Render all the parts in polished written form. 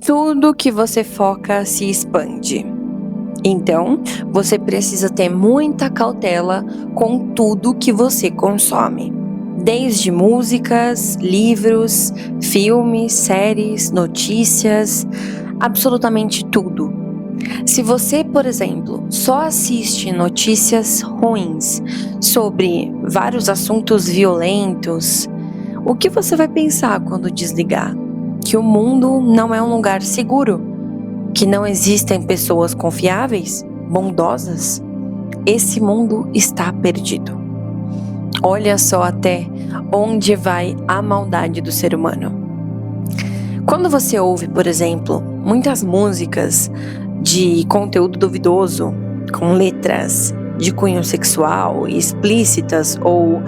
Tudo que você foca se expande. Então, você precisa ter muita cautela com tudo que você consome. Desde músicas, livros, filmes, séries, notícias, absolutamente tudo. Se você, por exemplo, só assiste notícias ruins sobre vários assuntos violentos, o que você vai pensar quando desligar? Que o mundo não é um lugar seguro? Que não existem pessoas confiáveis, bondosas? Esse mundo está perdido. Olha só até onde vai a maldade do ser humano. Quando você ouve, por exemplo, muitas músicas de conteúdo duvidoso, com letras de cunho sexual explícitas, ou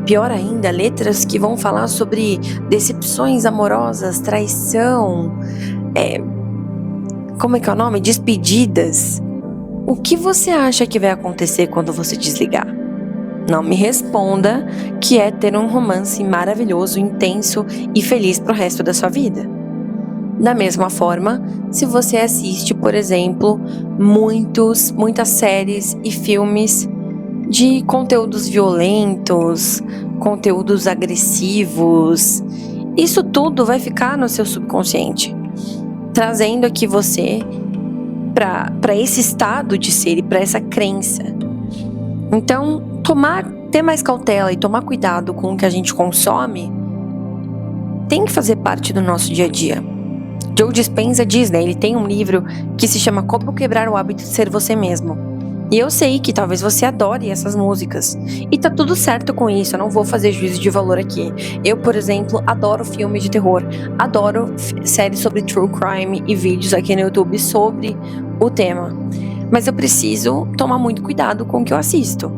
pior ainda, letras que vão falar sobre decepções amorosas, traição, como é que é o nome? Despedidas. O que você acha que vai acontecer quando você desligar? Não me responda que é ter um romance maravilhoso, intenso e feliz pro resto da sua vida. Da mesma forma, se você assiste, por exemplo, muitas séries e filmes de conteúdos violentos, conteúdos agressivos, isso tudo vai ficar no seu subconsciente, trazendo aqui você para esse estado de ser e para essa crença. Então, ter mais cautela e tomar cuidado com o que a gente consome tem que fazer parte do nosso dia a dia. Joe Dispenza diz, né? Ele tem um livro que se chama Como Quebrar o Hábito de Ser Você Mesmo. E eu sei que talvez você adore essas músicas. E tá tudo certo com isso, eu não vou fazer juízo de valor aqui. Eu, por exemplo, adoro filmes de terror. Adoro séries sobre true crime e vídeos aqui no YouTube sobre o tema. Mas eu preciso tomar muito cuidado com o que eu assisto.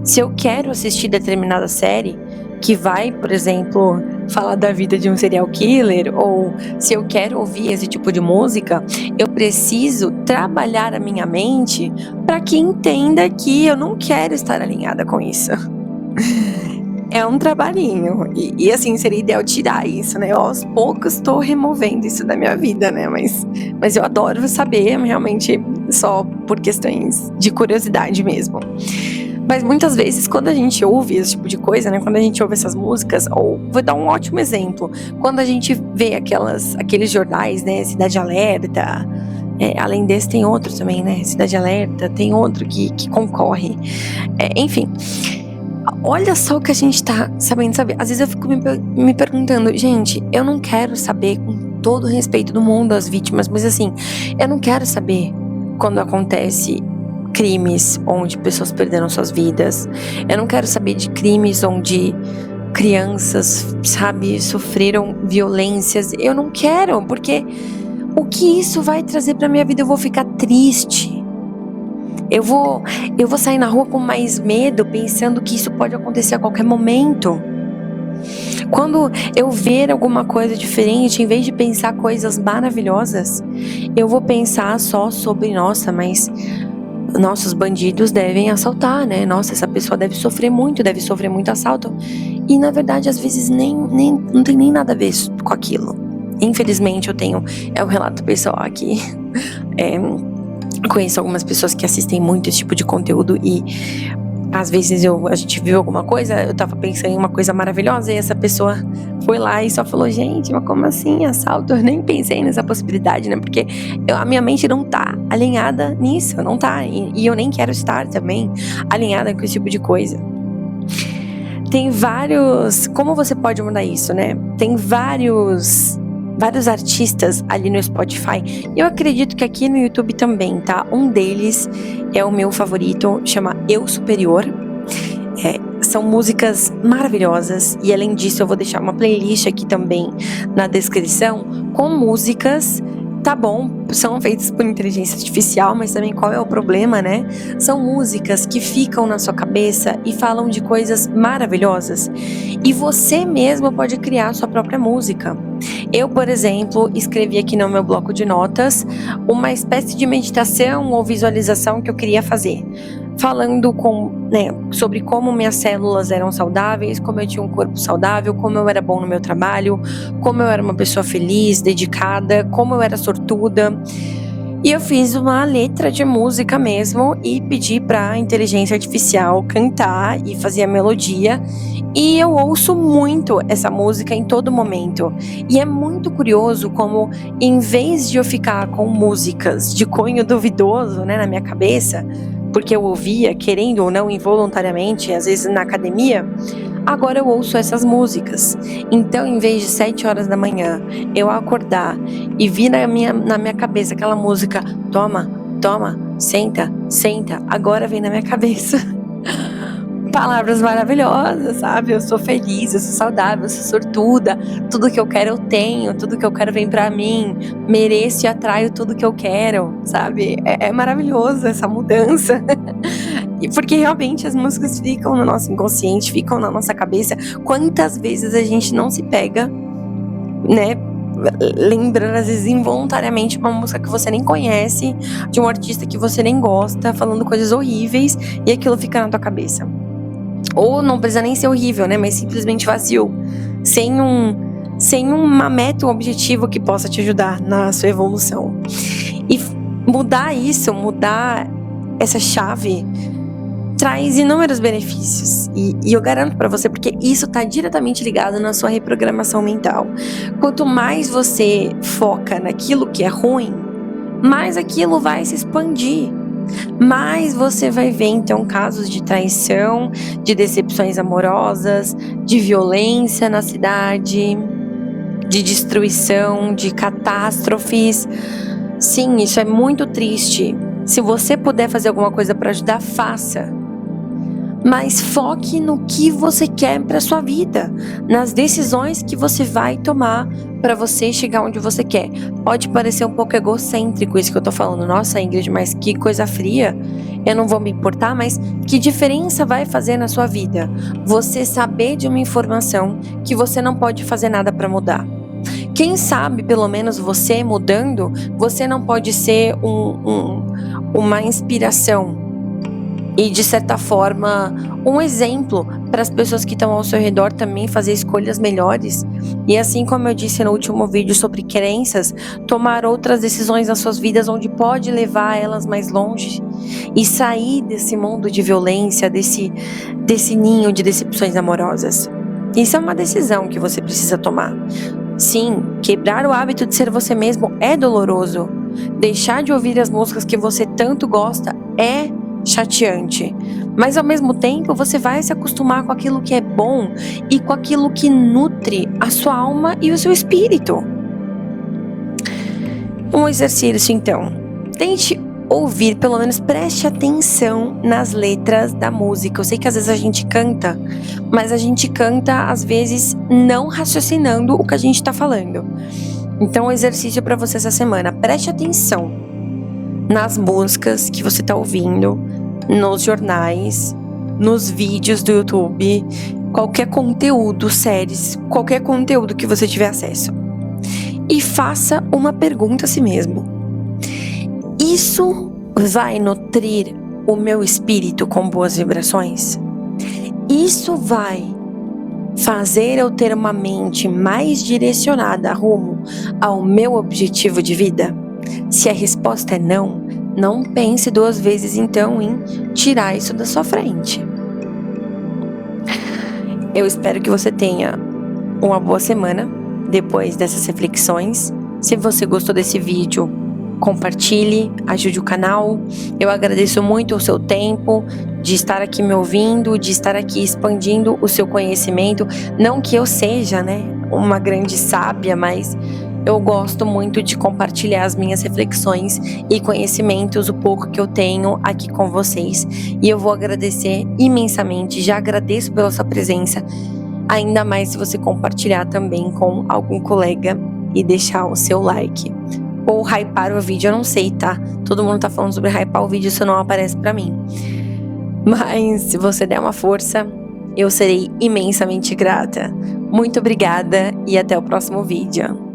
Se eu quero assistir determinada série que vai, por exemplo, falar da vida de um serial killer, ou se eu quero ouvir esse tipo de música, eu preciso trabalhar a minha mente para que entenda que eu não quero estar alinhada com isso. É um trabalhinho, e assim, seria ideal tirar isso, né? Eu aos poucos estou removendo isso da minha vida, né? Mas eu adoro saber, realmente, só por questões de curiosidade mesmo. Mas muitas vezes, quando a gente ouve esse tipo de coisa, né? Quando a gente ouve essas músicas, ou vou dar um ótimo exemplo, quando a gente vê aqueles jornais, né? Cidade Alerta, além desse tem outro também, né? Cidade Alerta, tem outro que concorre. Enfim, olha só o que a gente tá sabendo saber. Às vezes eu fico me perguntando, gente, eu não quero saber, com todo o respeito do mundo às vítimas, mas assim, eu não quero saber quando acontece crimes onde pessoas perderam suas vidas. Eu não quero saber de crimes onde crianças, sabe, sofreram violências. Eu não quero, porque o que isso vai trazer pra minha vida? Eu vou ficar triste. Eu vou sair na rua com mais medo, pensando que isso pode acontecer a qualquer momento. Quando eu ver alguma coisa diferente, em vez de pensar coisas maravilhosas, eu vou pensar só sobre, nossa, os bandidos devem assaltar, né? Nossa, essa pessoa deve sofrer muito assalto. E na verdade, às vezes não tem nem nada a ver com aquilo. Infelizmente, é um relato pessoal aqui. Conheço algumas pessoas que assistem muito esse tipo de conteúdo e às vezes a gente viu alguma coisa, eu tava pensando em uma coisa maravilhosa e essa pessoa foi lá e só falou, gente, mas como assim assalto? Eu nem pensei nessa possibilidade, né? Porque a minha mente não tá alinhada nisso, não tá. E eu nem quero estar também alinhada com esse tipo de coisa. Tem vários... Como você pode mudar isso, né? Tem vários artistas ali no Spotify. Eu acredito que aqui no YouTube também, tá? Um deles é o meu favorito, chama Eu Superior. São músicas maravilhosas e além disso eu vou deixar uma playlist aqui também na descrição com músicas, tá bom, são feitas por inteligência artificial, mas também qual é o problema, né? São músicas que ficam na sua cabeça e falam de coisas maravilhosas e você mesmo pode criar a sua própria música. Eu, por exemplo, escrevi aqui no meu bloco de notas uma espécie de meditação ou visualização que eu queria fazer. falando sobre como minhas células eram saudáveis, como eu tinha um corpo saudável, como eu era bom no meu trabalho, como eu era uma pessoa feliz, dedicada, como eu era sortuda. E eu fiz uma letra de música mesmo e pedi pra inteligência artificial cantar e fazer a melodia. E eu ouço muito essa música em todo momento. E é muito curioso como, em vez de eu ficar com músicas de cunho duvidoso, na minha cabeça, porque eu ouvia, querendo ou não, involuntariamente, às vezes na academia, agora eu ouço essas músicas. Então, em vez de 7 horas da manhã, eu acordar e vir na minha cabeça aquela música, toma, toma, senta, senta, agora vem na minha cabeça palavras maravilhosas, sabe? Eu sou feliz, eu sou saudável, eu sou sortuda, tudo que eu quero eu tenho, tudo que eu quero vem pra mim, mereço e atraio tudo que eu quero, sabe? É maravilhoso essa mudança. E porque realmente as músicas ficam no nosso inconsciente, ficam na nossa cabeça. Quantas vezes a gente não se pega, lembrando às vezes involuntariamente uma música que você nem conhece, de um artista que você nem gosta, falando coisas horríveis, e aquilo fica na tua cabeça. Ou não precisa nem ser horrível, mas simplesmente vazio, sem uma meta, um objetivo que possa te ajudar na sua evolução. E mudar essa chave traz inúmeros benefícios. E eu garanto pra você, porque isso tá diretamente ligado na sua reprogramação mental. Quanto mais você foca naquilo que é ruim, mais aquilo vai se expandir. Mais você vai ver, então, casos de traição, de decepções amorosas, de violência na cidade, de destruição, de catástrofes. Sim, isso é muito triste. Se você puder fazer alguma coisa para ajudar, faça. Mas foque no que você quer para sua vida, nas decisões que você vai tomar para você chegar onde você quer. Pode parecer um pouco egocêntrico isso que eu tô falando. Nossa, Ingrid, mas que coisa fria. Eu não vou me importar, mas que diferença vai fazer na sua vida? Você saber de uma informação que você não pode fazer nada para mudar. Quem sabe, pelo menos você mudando, você não pode ser uma inspiração. E, de certa forma, um exemplo para as pessoas que estão ao seu redor também fazer escolhas melhores. E assim como eu disse no último vídeo sobre crenças, tomar outras decisões nas suas vidas onde pode levar elas mais longe. E sair desse mundo de violência, desse ninho de decepções amorosas. Isso é uma decisão que você precisa tomar. Sim, quebrar o hábito de ser você mesmo é doloroso. Deixar de ouvir as músicas que você tanto gosta é chateante, mas ao mesmo tempo você vai se acostumar com aquilo que é bom e com aquilo que nutre a sua alma e o seu espírito. Um exercício, então, tente ouvir, pelo menos preste atenção nas letras da música. Eu sei que às vezes a gente canta, mas a gente canta às vezes não raciocinando o que a gente está falando. Então, um exercício para você essa semana: preste atenção nas músicas que você tá ouvindo, nos jornais, nos vídeos do YouTube, qualquer conteúdo, séries, qualquer conteúdo que você tiver acesso. E faça uma pergunta a si mesmo: isso vai nutrir o meu espírito com boas vibrações? Isso vai fazer eu ter uma mente mais direcionada rumo ao meu objetivo de vida? Se a resposta é não, não pense 2 vezes então em tirar isso da sua frente. Eu espero que você tenha uma boa semana depois dessas reflexões. Se você gostou desse vídeo, compartilhe, ajude o canal. Eu agradeço muito o seu tempo de estar aqui me ouvindo, de estar aqui expandindo o seu conhecimento. Não que eu seja, uma grande sábia, mas eu gosto muito de compartilhar as minhas reflexões e conhecimentos, o pouco que eu tenho aqui com vocês. E eu vou agradecer imensamente, já agradeço pela sua presença, ainda mais se você compartilhar também com algum colega e deixar o seu like. Ou hypar o vídeo, eu não sei, tá? Todo mundo tá falando sobre hypar o vídeo, isso não aparece pra mim. Mas se você der uma força, eu serei imensamente grata. Muito obrigada e até o próximo vídeo.